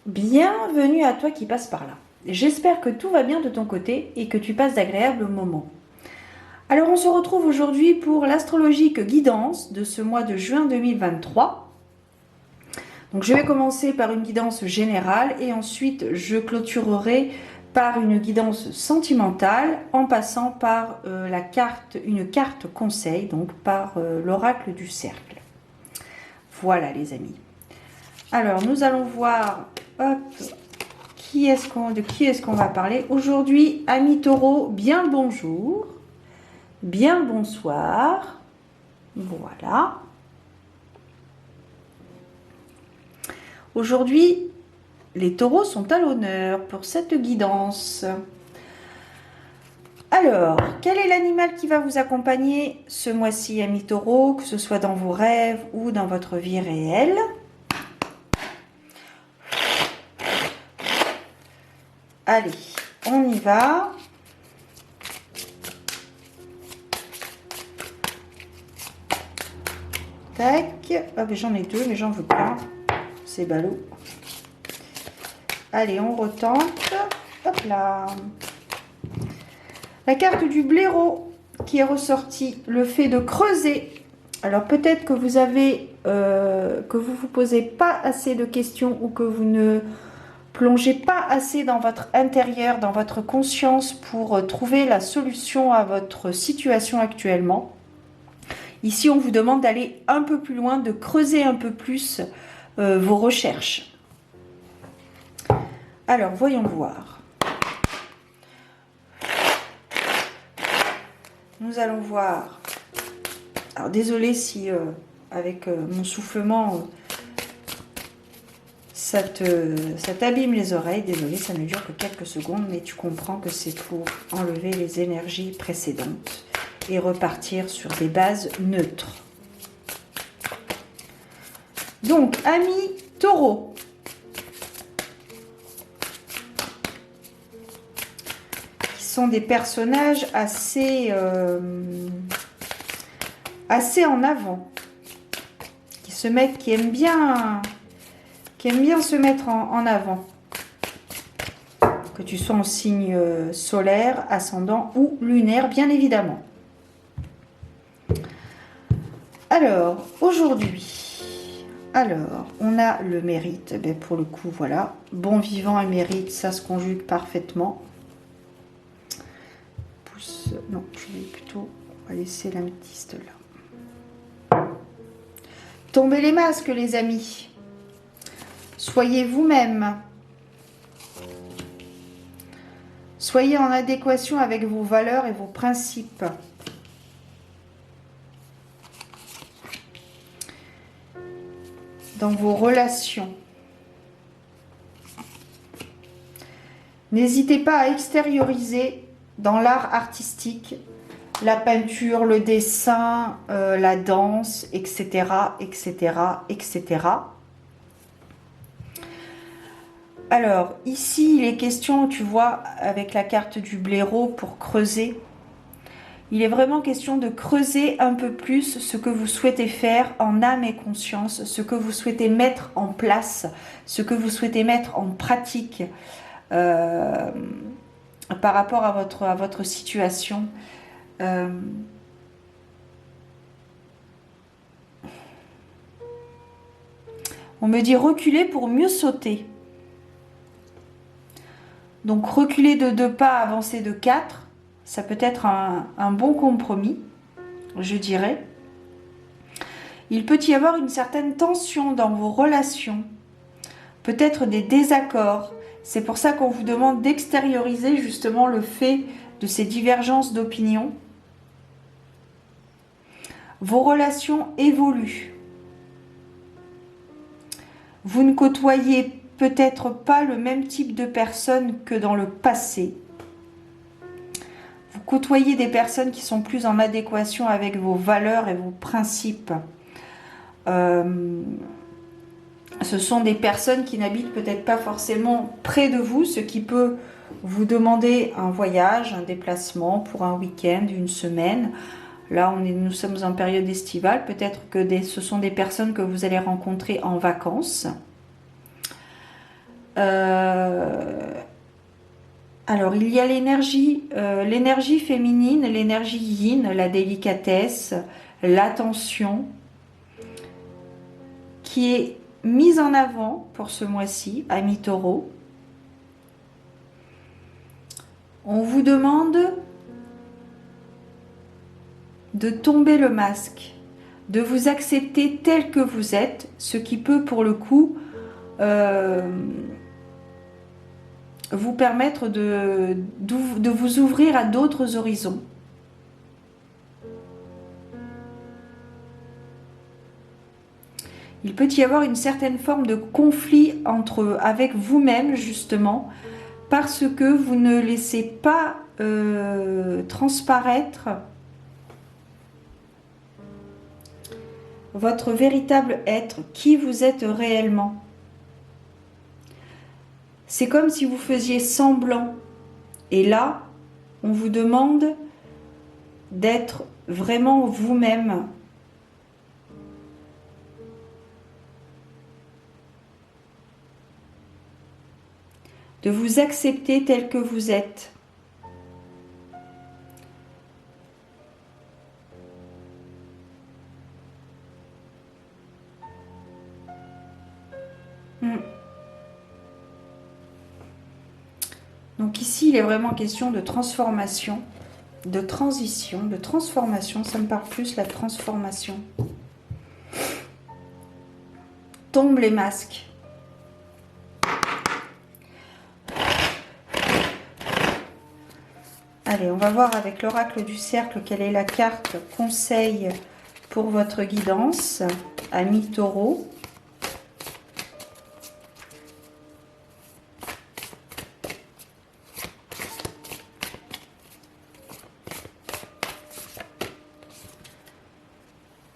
Bienvenue à toi qui passe par là. J'espère que tout va bien de ton côté et que tu passes d'agréables moments. Alors on se retrouve aujourd'hui pour l'astrologique guidance de ce mois de juin 2023. Donc je vais commencer par une guidance générale et ensuite je clôturerai par une guidance sentimentale en passant par une carte conseil, donc par l'oracle du cercle. Voilà les amis. Alors nous allons voir, hop, de qui est-ce qu'on va parler aujourd'hui. Amis taureaux, bien le bonjour, bien le bonsoir. Voilà. Aujourd'hui, les taureaux sont à l'honneur pour cette guidance. Alors, quel est l'animal qui va vous accompagner ce mois-ci, amis taureaux, que ce soit dans vos rêves ou dans votre vie réelle? Allez, on y va. Tac. Ah ben j'en ai deux, mais j'en veux pas. C'est ballot. Allez, on retente. Hop là. La carte du blaireau qui est ressortie. Le fait de creuser. Alors peut-être que vous avez, que vous vous posez pas assez de questions ou que vous ne plongez pas assez dans votre intérieur, dans votre conscience pour trouver la solution à votre situation actuellement. Ici, on vous demande d'aller un peu plus loin, de creuser un peu plus vos recherches. Alors, voyons voir. Nous allons voir. Alors, désolé si avec mon soufflement, ça t'abîme les oreilles. Désolé, ça ne dure que quelques secondes, mais tu comprends que c'est pour enlever les énergies précédentes et repartir sur des bases neutres. Donc, amis taureaux, qui sont des personnages assez en avant, qui aiment bien se mettre en avant. Que tu sois en signe solaire, ascendant ou lunaire, bien évidemment. Alors, aujourd'hui, on a le mérite. Ben, pour le coup, voilà. Bon vivant et mérite, ça se conjugue parfaitement. Pouce, non, je vais plutôt, on va laisser l'améthyste là. Tombez les masques, les amis. Soyez vous-même. Soyez en adéquation avec vos valeurs et vos principes. Dans vos relations. N'hésitez pas à extérioriser dans l'art artistique, la peinture, le dessin, la danse, etc., etc., etc. Alors, ici, il est question, tu vois, avec la carte du blaireau pour creuser. Il est vraiment question de creuser un peu plus ce que vous souhaitez faire en âme et conscience, ce que vous souhaitez mettre en place, ce que vous souhaitez mettre en pratique par rapport à votre situation. On me dit reculer pour mieux sauter. Donc reculer de 2 pas, avancer de 4. Ça peut être un bon compromis, je dirais. Il peut y avoir une certaine tension dans vos relations, peut-être des désaccords. C'est pour ça qu'on vous demande d'extérioriser justement le fait de ces divergences d'opinion. Vos relations évoluent. Vous ne côtoyez peut-être pas le même type de personnes que dans le passé. Vous côtoyez des personnes qui sont plus en adéquation avec vos valeurs et vos principes. Ce sont des personnes qui n'habitent peut-être pas forcément près de vous, ce qui peut vous demander un voyage, un déplacement pour un week-end, une semaine. Là, nous sommes en période estivale. Peut-être que ce sont des personnes que vous allez rencontrer en vacances. Alors, il y a l'énergie féminine, l'énergie yin, la délicatesse, l'attention, qui est mise en avant pour ce mois-ci, amis taureaux. On vous demande de tomber le masque, de vous accepter tel que vous êtes, ce qui peut pour le coup vous permettre de vous ouvrir à d'autres horizons. Il peut y avoir une certaine forme de conflit avec vous-même justement, parce que vous ne laissez pas transparaître votre véritable être, qui vous êtes réellement. C'est comme si vous faisiez semblant. Et là, on vous demande d'être vraiment vous-même. De vous accepter tel que vous êtes. Donc ici, il est vraiment question de transformation, de transition, de transformation. Ça me parle plus, la transformation. Tombent les masques. Allez, on va voir avec l'oracle du cercle quelle est la carte conseil pour votre guidance, amis taureaux.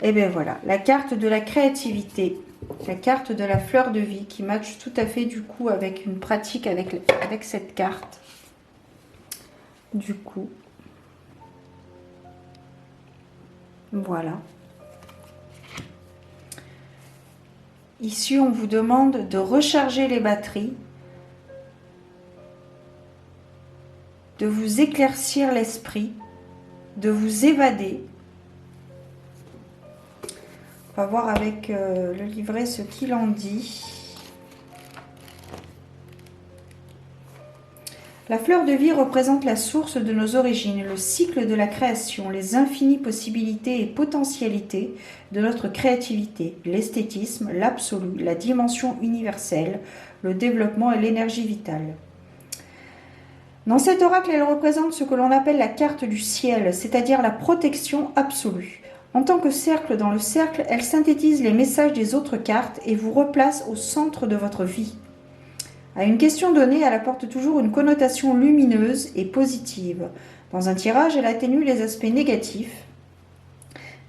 Et bien voilà, la carte de la créativité, la carte de la fleur de vie qui matche tout à fait du coup avec une pratique avec cette carte. Du coup, voilà. Ici, on vous demande de recharger les batteries, de vous éclaircir l'esprit, de vous évader. On va voir avec le livret ce qu'il en dit. La fleur de vie représente la source de nos origines, le cycle de la création, les infinies possibilités et potentialités de notre créativité, l'esthétisme, l'absolu, la dimension universelle, le développement et l'énergie vitale. Dans cet oracle, elle représente ce que l'on appelle la carte du ciel, c'est-à-dire la protection absolue. En tant que cercle dans le cercle, elle synthétise les messages des autres cartes et vous replace au centre de votre vie. À une question donnée, elle apporte toujours une connotation lumineuse et positive. Dans un tirage, elle atténue les aspects négatifs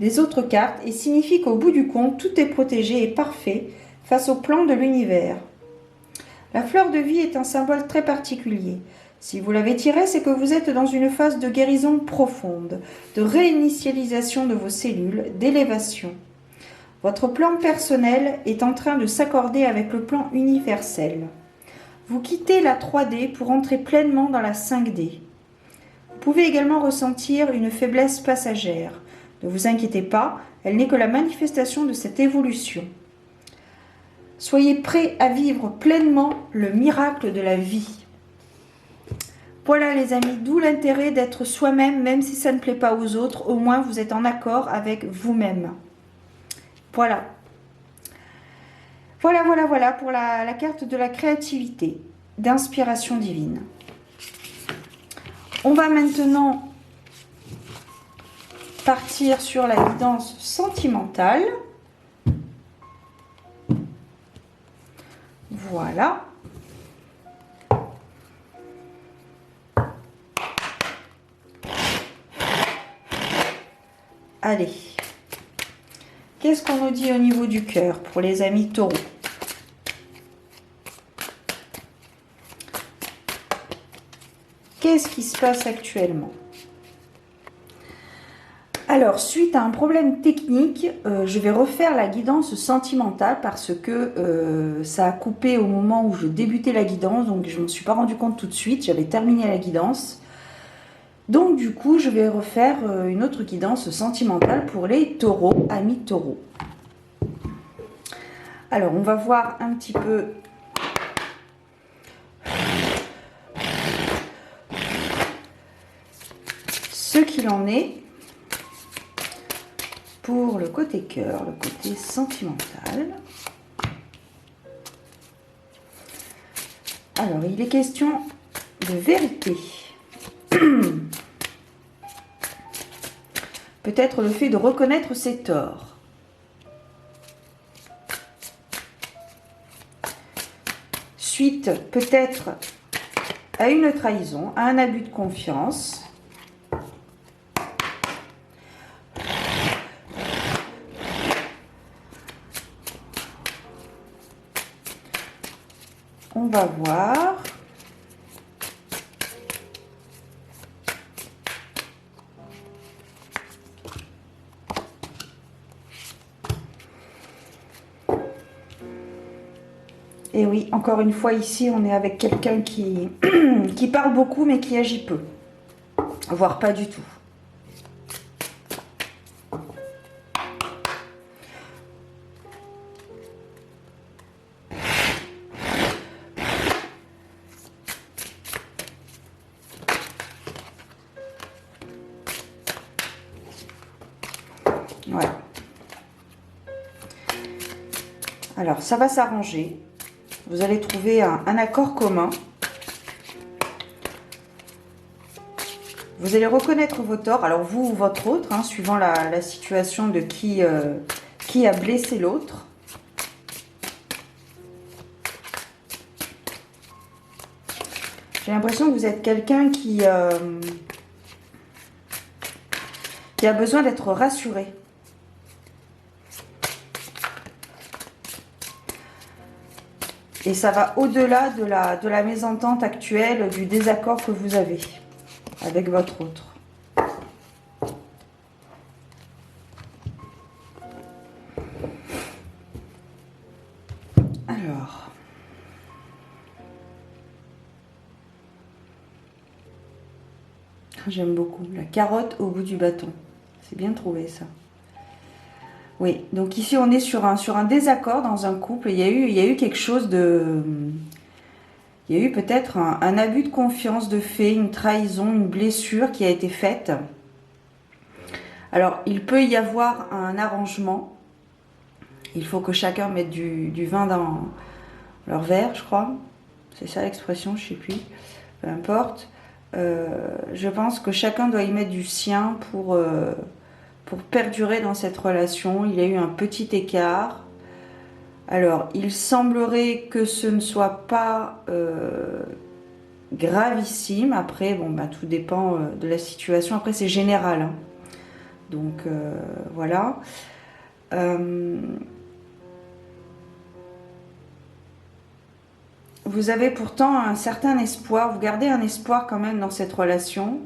des autres cartes et signifie qu'au bout du compte, tout est protégé et parfait face au plan de l'univers. La fleur de vie est un symbole très particulier. Si vous l'avez tiré, c'est que vous êtes dans une phase de guérison profonde, de réinitialisation de vos cellules, d'élévation. Votre plan personnel est en train de s'accorder avec le plan universel. Vous quittez la 3D pour entrer pleinement dans la 5D. Vous pouvez également ressentir une faiblesse passagère. Ne vous inquiétez pas, elle n'est que la manifestation de cette évolution. Soyez prêts à vivre pleinement le miracle de la vie. Voilà les amis, d'où l'intérêt d'être soi-même, même si ça ne plaît pas aux autres, au moins vous êtes en accord avec vous-même. Voilà. Voilà pour la carte de la créativité, d'inspiration divine. On va maintenant partir sur la guidance sentimentale. Voilà. Allez. Qu'est-ce qu'on nous dit au niveau du cœur pour les amis taureaux? Qu'est-ce qui se passe actuellement? Alors, suite à un problème technique, je vais refaire la guidance sentimentale parce que ça a coupé au moment où je débutais la guidance, donc je ne me suis pas rendu compte tout de suite, j'avais terminé la guidance. Donc du coup, je vais refaire une autre guidance sentimentale pour les taureaux, amis taureaux. Alors, on va voir un petit peu ce qu'il en est pour le côté cœur, le côté sentimental. Alors, il est question de vérité. Peut-être le fait de reconnaître ses torts. Suite peut-être à une trahison, à un abus de confiance. On va voir. Et oui, encore une fois, ici, on est avec quelqu'un qui, qui parle beaucoup, mais qui agit peu. Voire pas du tout. Voilà. Alors, ça va s'arranger. Vous allez trouver un accord commun. Vous allez reconnaître vos torts. Alors, vous ou votre autre, hein, suivant la situation de qui a blessé l'autre. J'ai l'impression que vous êtes quelqu'un qui a besoin d'être rassuré. Et ça va au-delà de la mésentente actuelle, du désaccord que vous avez avec votre autre. Alors, j'aime beaucoup la carotte au bout du bâton. C'est bien trouvé ça. Oui, donc ici on est sur un désaccord dans un couple. Il y a eu quelque chose de... Il y a eu peut-être un abus de confiance de fait, une trahison, une blessure qui a été faite. Alors, il peut y avoir un arrangement. Il faut que chacun mette du vin dans leur verre, je crois. C'est ça l'expression, je ne sais plus. Peu importe. Je pense que chacun doit y mettre du sien pour perdurer dans cette relation. Il y a eu un petit écart. Alors, il semblerait que ce ne soit pas gravissime. Après, bon, bah, tout dépend de la situation. Après, c'est général, hein. Donc, voilà. Vous avez pourtant un certain espoir. Vous gardez un espoir quand même dans cette relation.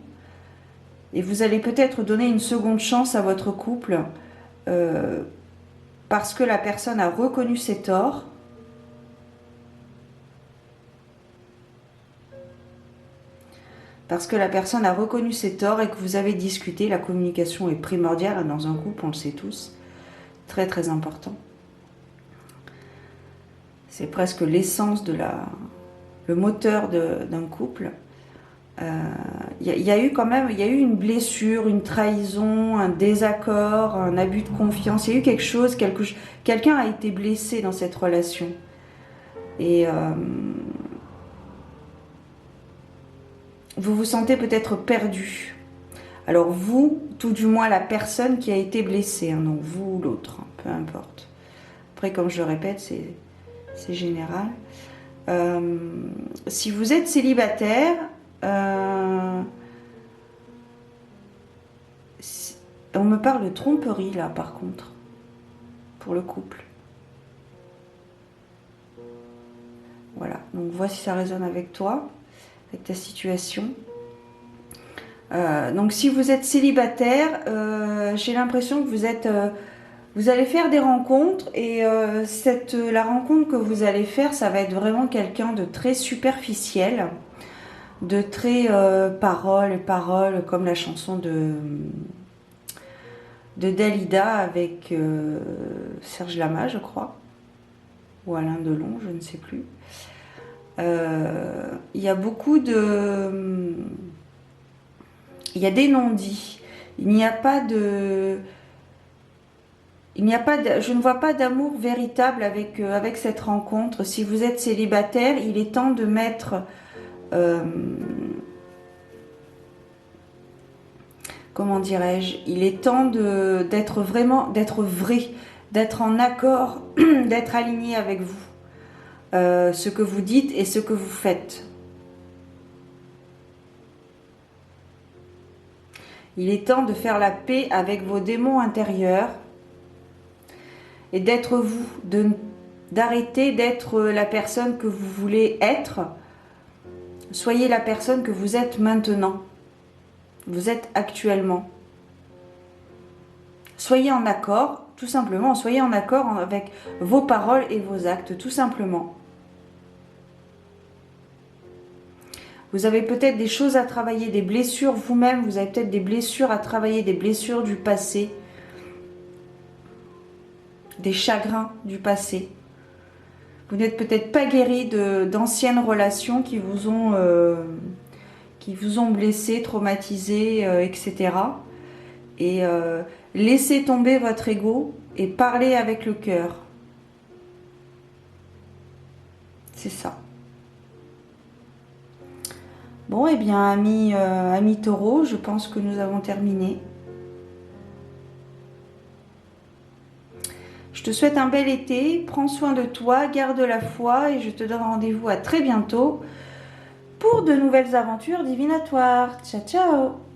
Et vous allez peut-être donner une seconde chance à votre couple parce que la personne a reconnu ses torts. Parce que la personne a reconnu ses torts et que vous avez discuté. La communication est primordiale dans un couple, on le sait tous. Très très important. C'est presque l'essence le moteur d'un couple. Il y a eu quand même, il y a eu une blessure, une trahison, un désaccord, un abus de confiance. Il y a eu quelque chose, quelqu'un a été blessé dans cette relation. Et vous vous sentez peut-être perdu. Alors vous, tout du moins la personne qui a été blessée, hein, donc vous ou l'autre, hein, peu importe. Après, comme je le répète, c'est général. Si vous êtes célibataire, on me parle de tromperie là par contre, pour le couple. Voilà, donc vois si ça résonne avec toi, avec ta situation. Donc si vous êtes célibataire, j'ai l'impression que vous allez faire des rencontres et la rencontre que vous allez faire, ça va être vraiment quelqu'un de très superficiel, de très parole, comme la chanson de Dalida avec Serge Lama, je crois, ou Alain Delon, je ne sais plus. Il y a beaucoup de... Il y a des non-dits. Il n'y a pas de... je ne vois pas d'amour véritable avec cette rencontre. Si vous êtes célibataire, il est temps de mettre... comment dirais-je? Il est temps d'être vrai, d'être en accord, d'être aligné avec vous. Ce que vous dites et ce que vous faites. Il est temps de faire la paix avec vos démons intérieurs et d'être vous, d'arrêter d'être la personne que vous voulez être. Soyez la personne que vous êtes maintenant. Vous êtes actuellement. Soyez en accord, tout simplement. Soyez en accord avec vos paroles et vos actes, tout simplement. Vous avez peut-être des choses à travailler, des blessures vous-même. Vous avez peut-être des blessures à travailler, des blessures du passé. Des chagrins du passé. Vous n'êtes peut-être pas guéri d'anciennes relations qui vous ont blessé, traumatisé, etc. Et laissez tomber votre ego et parlez avec le cœur. C'est ça. Bon, eh bien, amis taureau, je pense que nous avons terminé. Je te souhaite un bel été, prends soin de toi, garde la foi et je te donne rendez-vous à très bientôt pour de nouvelles aventures divinatoires. Ciao, ciao!